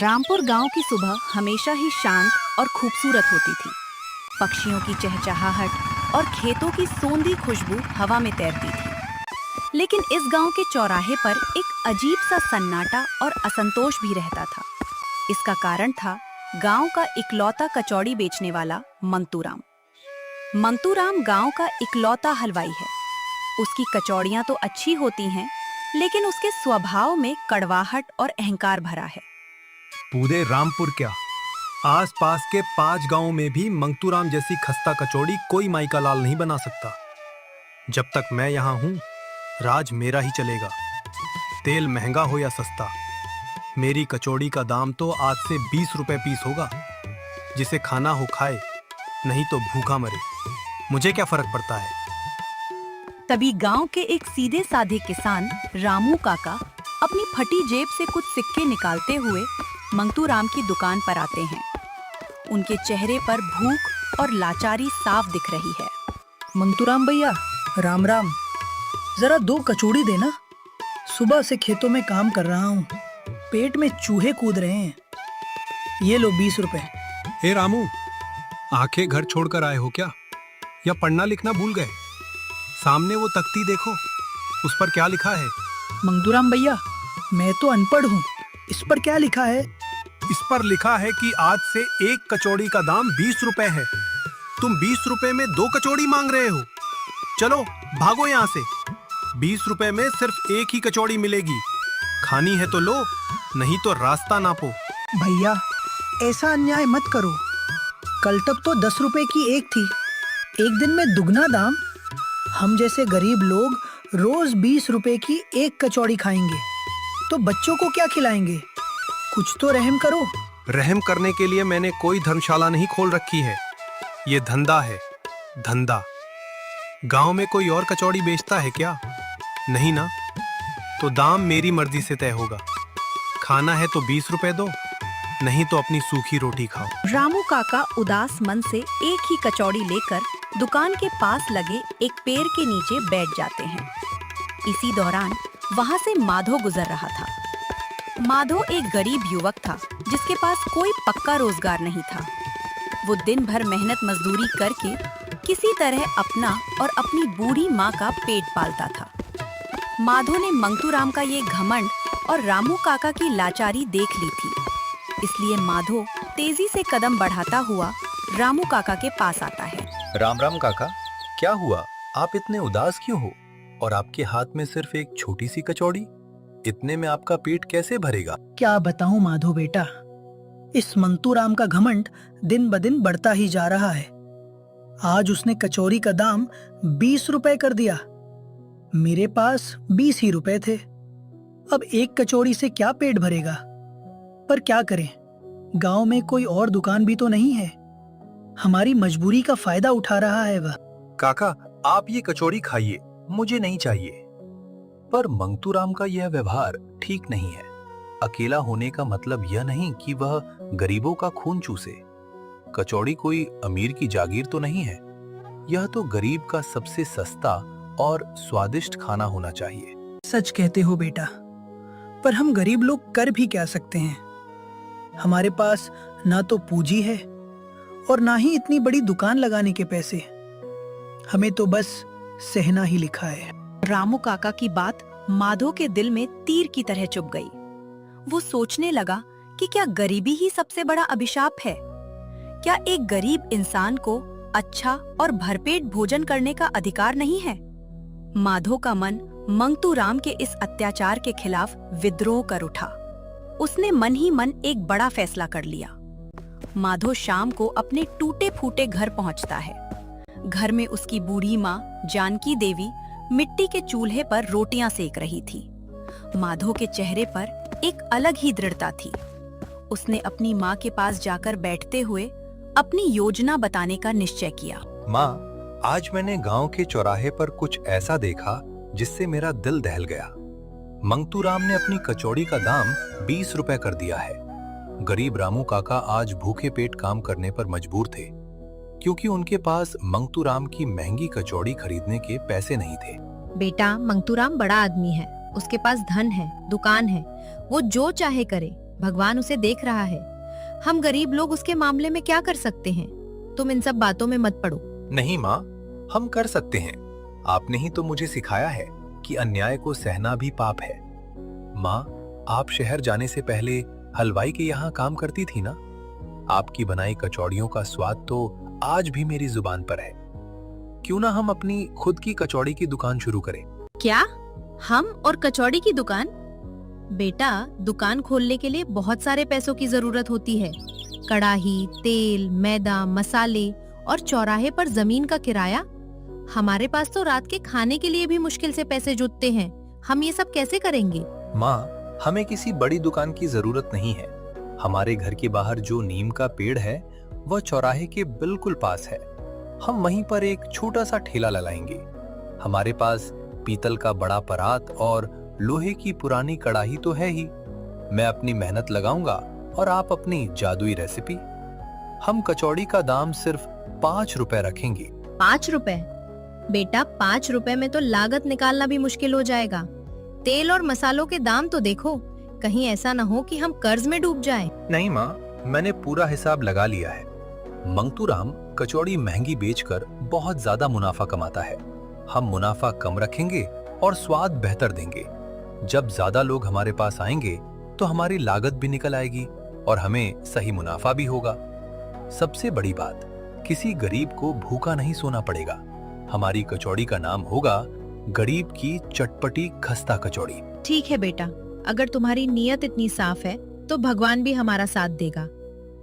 रामपुर गांव की सुबह हमेशा ही शांत और खूबसूरत होती थी। पक्षियों की चहचहाहट और खेतों की सोंधी खुशबू हवा में तैरती थी। लेकिन इस गांव के चौराहे पर एक अजीब सा सन्नाटा और असंतोष भी रहता था। इसका कारण था गांव का इकलौता कचौड़ी बेचने वाला मंतूराम। मंतूराम गांव का इकलौता हलवाई है। उसकी कचौड़ियां तो अच्छी होती हैं, लेकिन उसके स्वभाव में कड़वाहट और अहंकार भरा है। पूरे रामपुर क्या, आसपास के 5 गांवों में भी मंतूराम जैसी खस्ता कचौड़ी कोई माइका लाल नहीं बना सकता। जब तक मैं यहाँ हूँ, राज मेरा ही चलेगा। तेल महंगा हो या सस्ता, मेरी कचौड़ी का दाम तो आज से 20 रुपए पीस होगा। जिसे खाना हो खाए, नहीं तो भूखा मरे। मुझे क्या फर्क पड़ता है। तभी गांव के एक सीधे साधे किसान रामू काका अपनी फटी जेब से कुछ सिक्के निकालते हुए मंतूराम की दुकान पर आते हैं। उनके चेहरे पर भूख और लाचारी साफ दिख रही है। मंतूराम भैया, राम राम। जरा 2 कचौड़ी देना। सुबह से खेतों में काम कर रहा हूँ, पेट में चूहे कूद रहे हैं। ये लो 20 रुपए। हे रामू, आंखें घर छोड़कर आए हो क्या, या पढ़ना लिखना भूल गए? सामने वो तख्ती देखो, उस पर क्या लिखा है? मंतूराम भैया, मैं तो अनपढ़ हूँ, इस पर क्या लिखा है? इस पर लिखा है कि आज से एक कचौड़ी का दाम 20 रुपए है। तुम 20 रुपए में 2 कचौड़ी मांग रहे हो। चलो भागो यहाँ से। 20 रुपए में सिर्फ एक ही कचौड़ी मिलेगी। खानी है तो लो, नहीं तो रास्ता नापो। भैया, ऐसा अन्याय मत करो। कल तक तो 10 रुपए की एक थी, एक दिन में दुगना दाम। हम जैसे गरीब लोग रोज 20 रुपए की एक कचौड़ी खाएंगे, तो बच्चों को क्या खिलाएंगे? कुछ तो रहम करो। रहम करने के लिए मैंने कोई धर्मशाला नहीं खोल रखी है। ये धंधा है, धंधा। गांव में कोई और कचौड़ी बेचता है क्या? नहीं ना। तो दाम मेरी मर्जी से तय होगा। खाना है तो 20 रुपए दो, नहीं तो अपनी सूखी रोटी खाओ। रामू काका उदास मन से एक ही कचौड़ी लेकर दुकान के पास लगे एक पेड़ के नीचे बैठ जाते हैं। इसी दौरान वहां से माधो गुजर रहा था। माधो एक गरीब युवक था जिसके पास कोई पक्का रोजगार नहीं था। वो दिन भर मेहनत मजदूरी करके किसी तरह अपना और अपनी बूढ़ी माँ का पेट पालता था। माधो ने मंतूराम का ये घमंड और रामू काका की लाचारी देख ली थी, इसलिए माधो तेजी से कदम बढ़ाता हुआ रामू काका के पास आता है। राम राम काका, क्या हुआ? आप इतने उदास क्यों हो? और आपके हाथ में सिर्फ एक छोटी सी कचौड़ी? इतने में आपका पेट कैसे भरेगा? क्या बताऊं माधो बेटा, इस मंतूराम का घमंड दिन ब दिन बढ़ता ही जा रहा है। आज उसने कचौरी का दाम 20 रुपए कर दिया। मेरे पास 20 ही रुपए थे। अब एक कचौड़ी से क्या पेट भरेगा? पर क्या करें, गांव में कोई और दुकान भी तो नहीं है। हमारी मजबूरी का फायदा उठा रहा है वह। काका, आप ये कचौड़ी खाइए, मुझे नहीं चाहिए। पर मंतूराम का यह व्यवहार ठीक नहीं है। अकेला होने का मतलब यह नहीं कि वह गरीबों का खून चूसे। कचौड़ी कोई अमीर की जागीर तो नहीं है। यह तो गरीब का सबसे सस्ता और स्वादिष्ट खाना होना चाहिए। सच कहते हो बेटा, पर हम गरीब लोग कर भी क्या सकते हैं? हमारे पास ना तो पूंजी है और ना ही इतनी बड़ी दुकान लगाने के पैसे। हमें तो बस सहना ही लिखा है। रामू काका की बात माधो के दिल में तीर की तरह चुभ गई। वो सोचने लगा कि क्या गरीबी ही सबसे बड़ा अभिशाप है? क्या एक गरीब इंसान को अच्छा और भरपेट भोजन करने का अधिकार नहीं है? माधो का मन मंतूराम के इस अत्याचार के खिलाफ विद्रोह कर उठा। उसने मन ही मन एक बड़ा फैसला कर लिया। माधो शाम को अपने टूटे फूटे घर पहुंचता है। घर में उसकी बूढ़ी माँ जानकी देवी मिट्टी के चूल्हे पर रोटियां सेक रही थी। माधो के चेहरे पर एक अलग ही दृढ़ता थी। उसने अपनी माँ के पास जाकर बैठते हुए अपनी योजना बताने का निश्चय किया। माँ, आज मैंने गांव के चौराहे पर कुछ ऐसा देखा जिससे मेरा दिल दहल गया। मंतूराम ने अपनी कचौड़ी का दाम 20 रुपए कर दिया है। गरीब रामू काका आज भूखे पेट काम करने पर मजबूर थे, क्योंकि उनके पास मंतूराम की महंगी कचौड़ी खरीदने के पैसे नहीं थे। बेटा, मंतूराम बड़ा आदमी है, उसके पास धन है, दुकान है, वो जो चाहे करे। भगवान उसे देख रहा है। हम गरीब लोग उसके मामले में क्या कर सकते हैं? तुम इन सब बातों में मत पड़ो। नहीं माँ, हम कर सकते हैं। आपने ही तो मुझे सिखाया है कि अन्याय को सहना भी पाप है। माँ, आप शहर जाने से पहले हलवाई के यहाँ काम करती थी ना? आपकी बनाई कचौड़ियों का स्वाद तो आज भी मेरी जुबान पर है। क्यों ना हम अपनी खुद की कचौड़ी की दुकान शुरू करें? क्या? हम और कचौड़ी की दुकान? बेटा, दुकान खोलने के लिए बहुत सारे पैसों की जरूरत होती है। कड़ाही, तेल, मैदा, मसाले और चौराहे पर जमीन का किराया। हमारे पास तो रात के खाने के लिए भी मुश्किल से पैसे जुटते हैं। हम ये सब कैसे करेंगे? माँ, हमें किसी बड़ी दुकान की जरूरत नहीं है। हमारे घर के बाहर जो नीम का पेड़ है वह चौराहे के बिल्कुल पास है। हम वहीं पर एक छोटा सा ठेला लगाएंगे। हमारे पास पीतल का बड़ा परात और लोहे की पुरानी कड़ाही तो है ही। मैं अपनी मेहनत लगाऊंगा और आप अपनी जादुई रेसिपी। हम कचौड़ी का दाम सिर्फ 5 रुपए रखेंगे। 5 रुपए? बेटा, 5 रुपए में तो लागत निकालना भी मुश्किल हो जाएगा। तेल और मसालों के दाम तो देखो, कहीं ऐसा न हो कि हम कर्ज में डूब जाएं। नहीं माँ, मैंने पूरा हिसाब लगा लिया है। मंगतूराम कचौड़ी महंगी बेचकर बहुत ज्यादा मुनाफा कमाता है। हम मुनाफा कम रखेंगे और स्वाद बेहतर देंगे। जब ज्यादा लोग हमारे पास आएंगे तो हमारी लागत भी निकल आएगी और हमें सही मुनाफा भी होगा। सबसे बड़ी बात, किसी गरीब को भूखा नहीं सोना पड़ेगा। हमारी कचौड़ी का नाम होगा गरीब की चटपटी खस्ता कचौड़ी। ठीक है बेटा, अगर तुम्हारी नीयत इतनी साफ है तो भगवान भी हमारा साथ देगा।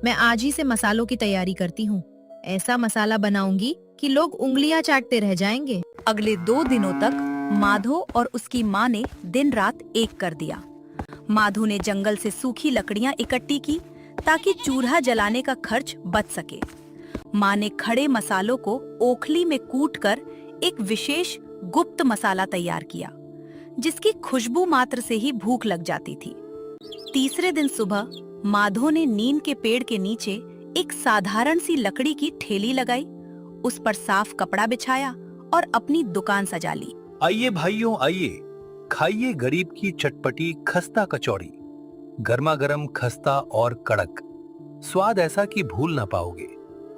मैं आज ही से मसालों की तैयारी करती हूँ। ऐसा मसाला बनाऊंगी कि लोग उंगलियां चाटते रह जाएंगे। अगले 2 दिनों तक माधो और उसकी माँ ने दिन रात एक कर दिया। माधो ने जंगल से सूखी लकड़ियां इकट्ठी की ताकि चूल्हा जलाने का खर्च बच सके। माँ ने खड़े मसालों को ओखली में कूटकर एक विशेष गुप्त मसाला तैयार किया, जिसकी खुशबू मात्र से ही भूख लग जाती थी। तीसरे दिन सुबह माधो ने नीम के पेड़ के नीचे एक साधारण सी लकड़ी की ठेली लगाई, उस पर साफ कपड़ा बिछाया और अपनी दुकान सजा ली। आइए भाइयों, आइए, खाइए गरीब की चटपटी खस्ता कचौड़ी। गर्मा गर्म खस्ता और कड़क, स्वाद ऐसा कि भूल ना पाओगे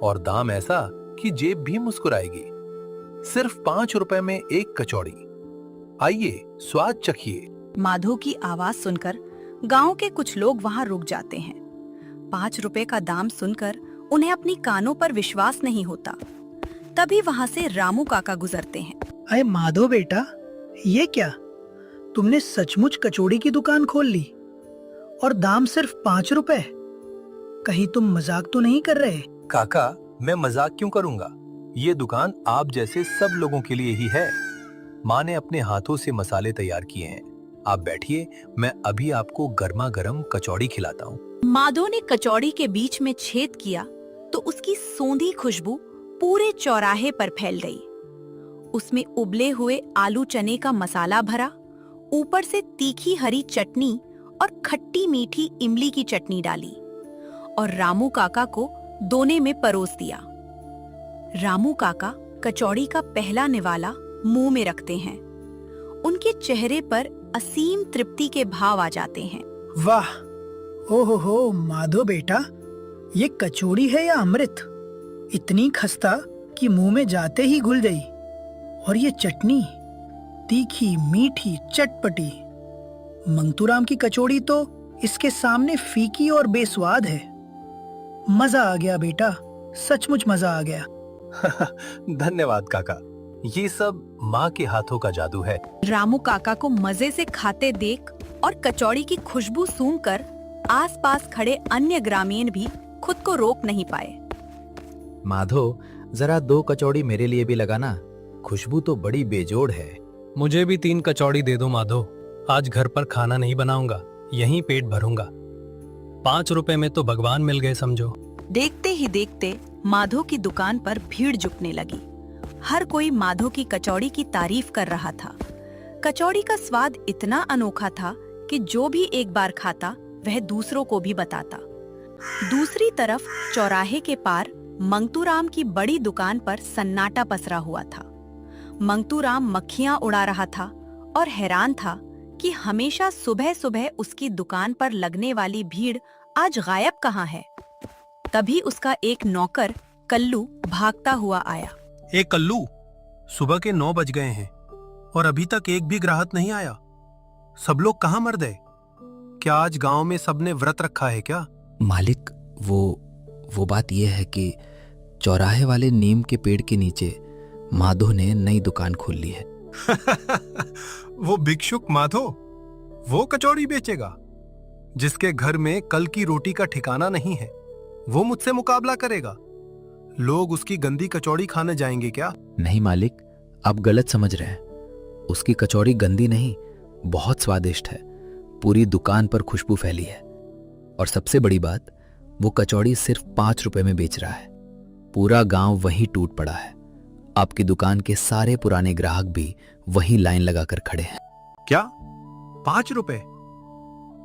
और दाम ऐसा कि जेब भी मुस्कुराएगी। सिर्फ 5 रुपए में एक कचौड़ी। आइए, स्वाद चखिए। माधो की आवाज सुनकर गांव के कुछ लोग वहां रुक जाते हैं। 5 रुपए का दाम सुनकर उन्हें अपनी कानों पर विश्वास नहीं होता। तभी वहां से रामू काका गुजरते हैं। अरे माधो बेटा, ये क्या? तुमने सचमुच कचौड़ी की दुकान खोल ली और दाम सिर्फ 5 रुपए? कहीं तुम मजाक तो नहीं कर रहे? काका, मैं मजाक क्यों करूंगा? ये दुकान आप जैसे सब लोगों के लिए ही है। माँ ने अपने हाथों से मसाले तैयार किए हैं। आप बैठिए, मैं अभी आपको गर्मा गर्म कचौड़ी खिलाता हूँ। माधो ने कचौड़ी के बीच में छेद किया तो उसकी सोंधी खुशबू पूरे चौराहे पर फैल गई। उसमें उबले हुए आलू चने का मसाला भरा, ऊपर से तीखी हरी चटनी और खट्टी मीठी इमली की चटनी डाली और रामू काका को दोने में परोस दिया। रामू काका कचौड़ी का पहला निवाला मुंह में रखते हैं। उनके चेहरे पर असीम तृप्ति के भाव आ जाते हैं। वाह, ओहो माधो बेटा, ये कचौड़ी है या अमृत? इतनी खस्ता कि मुंह में जाते ही घुल गई। और ये चटनी, तीखी मीठी चटपटी। मंगतूराम की कचौड़ी तो इसके सामने फीकी और बेस्वाद है। मजा आ गया बेटा, सचमुच मजा आ गया। धन्यवाद काका, ये सब माँ के हाथों का जादू है। रामू काका को मजे से खाते देख और कचौड़ी की खुशबू सूंघकर आसपास खड़े अन्य ग्रामीण भी खुद को रोक नहीं पाए। माधो, जरा 2 कचौड़ी मेरे लिए भी लगाना। खुशबू तो बड़ी बेजोड़ है। मुझे भी 3 कचौड़ी दे दो माधो। आज घर पर खाना नहीं बनाऊंगा, यहीं पेट भरूंगा। 5 रुपए में तो भगवान मिल गए समझो। देखते ही देखते माधो की दुकान पर भीड़ जुटने लगी। हर कोई माधो की कचौड़ी की तारीफ कर रहा था। कचौड़ी का स्वाद इतना अनोखा था कि जो भी एक बार खाता वह दूसरों को भी बताता। दूसरी तरफ चौराहे के पार मंगतूराम की बड़ी दुकान पर सन्नाटा पसरा हुआ था। मंगतूराम मक्खियां उड़ा रहा था और हैरान था कि हमेशा सुबह सुबह उसकी दुकान पर लगने वाली भीड़ आज गायब कहाँ है। तभी उसका एक नौकर कल्लू भागता हुआ आया। ए कल्लू, सुबह के 9 बज गए हैं और अभी तक एक भी ग्राहक नहीं आया। सब लोग कहाँ मर गए? क्या आज गांव में सबने व्रत रखा है क्या? मालिक, वो बात यह है कि चौराहे वाले नीम के पेड़ के नीचे माधो ने नई दुकान खोल ली है। वो भिक्षुक माधो, वो कचौड़ी बेचेगा? जिसके घर में कल की रोटी का ठिकाना नहीं है, वो मुझसे मुकाबला करेगा? लोग उसकी गंदी कचौड़ी खाने जाएंगे क्या? नहीं मालिक, आप गलत समझ रहे हैं। उसकी कचौड़ी गंदी नहीं, बहुत स्वादिष्ट है। पूरी दुकान पर खुशबू फैली है। और सबसे बड़ी बात, वो कचौड़ी सिर्फ 5 रुपए में बेच रहा है। पूरा गांव वहीं टूट पड़ा है। आपकी दुकान के सारे पुराने ग्राहक भी वहीं लाइन लगाकर खड़े हैं। क्या 5 रुपए?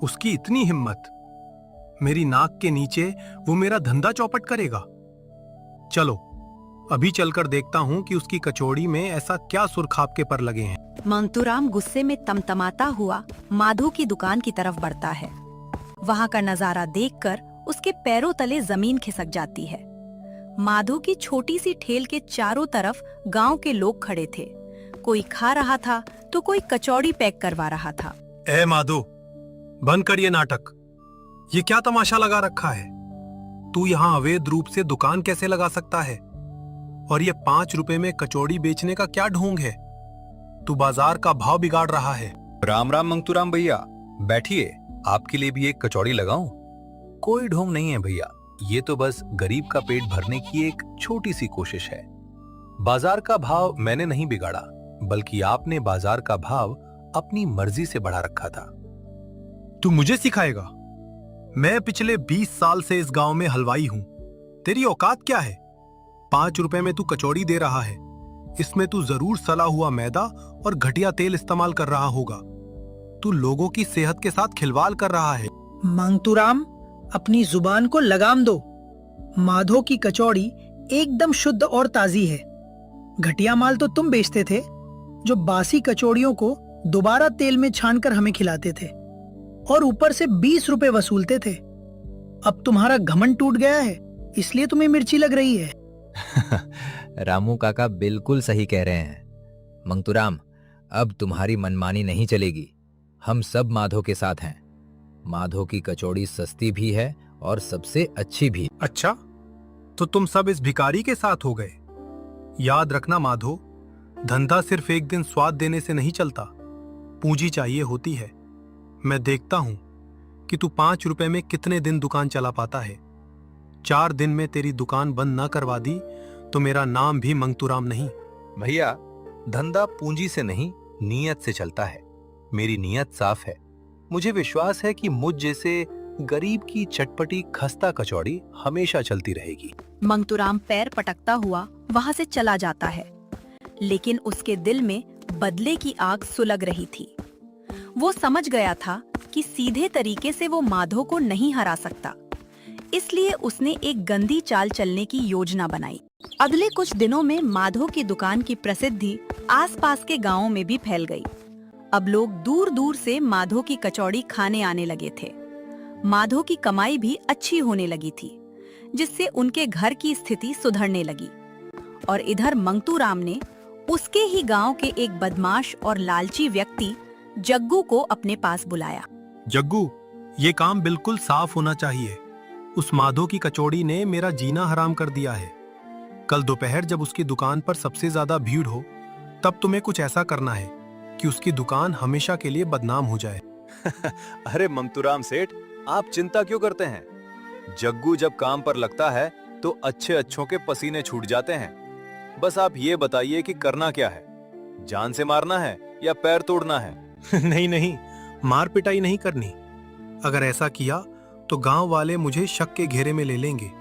उसकी इतनी हिम्मत! मेरी नाक के नीचे वो मेरा धंधा चौपट करेगा। चलो अभी चलकर देखता हूं कि उसकी कचौड़ी में ऐसा क्या सुरखाप के पर लगे हैं। मंतूराम गुस्से में तमतमाता हुआ माधो की दुकान की तरफ बढ़ता है। वहां का नजारा देखकर उसके पैरों तले जमीन खिसक जाती है। माधो की छोटी सी ठेल के चारों तरफ गांव के लोग खड़े थे। कोई खा रहा था तो कोई कचौड़ी पैक करवा रहा था। ए माधो, बंद कर ये नाटक। ये क्या तमाशा लगा रखा है? तू यहाँ अवैध रूप से दुकान कैसे लगा सकता है? और ये 5 रुपए में कचौड़ी बेचने का क्या ढोंग है? तू बाजार का भाव बिगाड़ रहा है। राम राम मंगतूराम भैया, बैठिए, आपके लिए भी एक कचौड़ी लगाऊं? कोई ढोंग नहीं है भैया, ये तो बस गरीब का पेट भरने की एक छोटी सी कोशिश है। बाजार का भाव मैंने नहीं बिगाड़ा, बल्कि आपने बाजार का भाव अपनी मर्जी से बढ़ा रखा था। तू मुझे सिखाएगा? मैं पिछले 20 साल से इस गांव में हलवाई हूं। तेरी औकात क्या है? 5 रुपए में तू कचौड़ी दे रहा है। इसमें तू जरूर सला हुआ मैदा और घटिया तेल इस्तेमाल कर रहा होगा। तू लोगों की सेहत के साथ खिलवाड़ कर रहा है। मंगतूराम, अपनी जुबान को लगाम दो। माधो की कचौड़ी एकदम शुद्ध और ताजी है। घटिया माल तो तुम बेचते थे, जो बासी कचौड़ियों को दोबारा तेल में छानकर हमें खिलाते थे और ऊपर से 20 रुपए वसूलते थे। अब तुम्हारा घमंड टूट गया है, इसलिए तुम्हें मिर्ची लग रही है। रामू काका बिल्कुल सही कह रहे हैं। मंगतूराम, अब तुम्हारी मनमानी नहीं चलेगी। हम सब माधो के साथ हैं। माधो की कचौड़ी सस्ती भी है और सबसे अच्छी भी। अच्छा, तो तुम सब इस भिखारी के साथ हो गए। याद रखना माधो, धंधा सिर्फ एक दिन स्वाद देने से नहीं चलता, पूंजी चाहिए होती है। मैं देखता हूं कि तू 5 रुपए में कितने दिन दुकान चला पाता है। 4 दिन में तेरी दुकान बंद ना करवा दी तो मेरा नाम भी मंगतूराम नहीं। भैया, धंधा पूंजी से नहीं, नीयत से चलता है। मेरी नीयत साफ है। मुझे विश्वास है कि मुझ जैसे गरीब की चटपटी खस्ता कचौड़ी हमेशा चलती रहेगी। मंगतूराम पैर पटकता हुआ वहां से चला जाता है, लेकिन उसके दिल में बदले की आग सुलग रही थी। वो समझ गया था कि सीधे तरीके से वो माधो को नहीं हरा सकता, इसलिए उसने एक गंदी चाल चलने की योजना बनाई। अगले कुछ दिनों में माधो की दुकान की प्रसिद्धि आसपास के गांवों में भी फैल गई। अब लोग दूर दूर से माधो की कचौड़ी खाने आने लगे थे। माधो की कमाई भी अच्छी होने लगी थी, जिससे उनके घर की स्थिति सुधरने लगी। और इधर मंगतूराम ने उसके ही गांव के एक बदमाश और लालची व्यक्ति जग्गू को अपने पास बुलाया। जग्गू, ये काम बिल्कुल साफ होना चाहिए। उस माधो की कचौड़ी ने मेरा जीना हराम कर दिया है। कल दोपहर जब उसकी दुकान पर सबसे ज्यादा भीड़ हो, तब तुम्हें कुछ ऐसा करना है कि उसकी दुकान हमेशा के लिए बदनाम हो जाए। अरे मंगतूराम सेठ, आप चिंता क्यों करते हैं? जग्गू जब काम पर लगता है तो अच्छे अच्छों के पसीने छूट जाते हैं। बस आप ये बताइए कि करना क्या है? जान से मारना है या पैर तोड़ना है? नहीं नहीं, मार पिटाई नहीं करनी। अगर ऐसा किया तो गांव वाले मुझे शक के घेरे में ले लेंगे।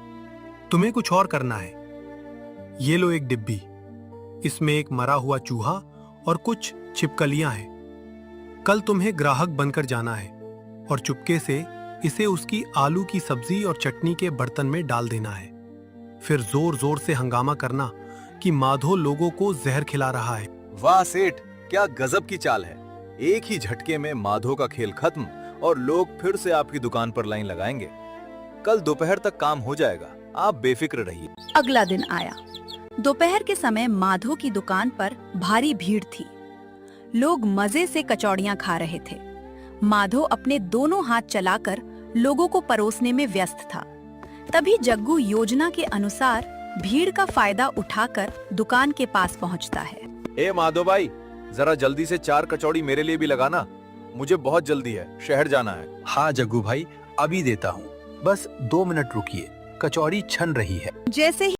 तुम्हें कुछ और करना है। ये लो एक डिब्बी, इसमें एक मरा हुआ चूहा और कुछ छिपकलियां हैं। कल तुम्हें ग्राहक बनकर जाना है और चुपके से इसे उसकी आलू की सब्जी और चटनी के बर्तन में डाल देना है। फिर जोर जोर से हंगामा करना कि माधो लोगों को जहर खिला रहा है। वाह सेठ, क्या गजब की चाल है। एक ही झटके में माधो का खेल खत्म और लोग फिर से आपकी दुकान पर लाइन लगाएंगे। कल दोपहर तक काम हो जाएगा, आप बेफिक्र रहिए। अगला दिन आया। दोपहर के समय माधो की दुकान पर भारी भीड़ थी। लोग मजे से कचौड़ियां खा रहे थे। माधो अपने दोनों हाथ चलाकर लोगों को परोसने में व्यस्त था। तभी जग्गू योजना के अनुसार भीड़ का फायदा उठाकर दुकान के पास पहुंचता है। ए माधो भाई, जरा जल्दी से 4 कचौड़ी मेरे लिए भी लगाना, मुझे बहुत जल्दी है, शहर जाना है। हाँ जग्गू भाई, अभी देता हूँ, बस 2 मिनट रुकिए, कचौड़ी छन रही है। जैसे ही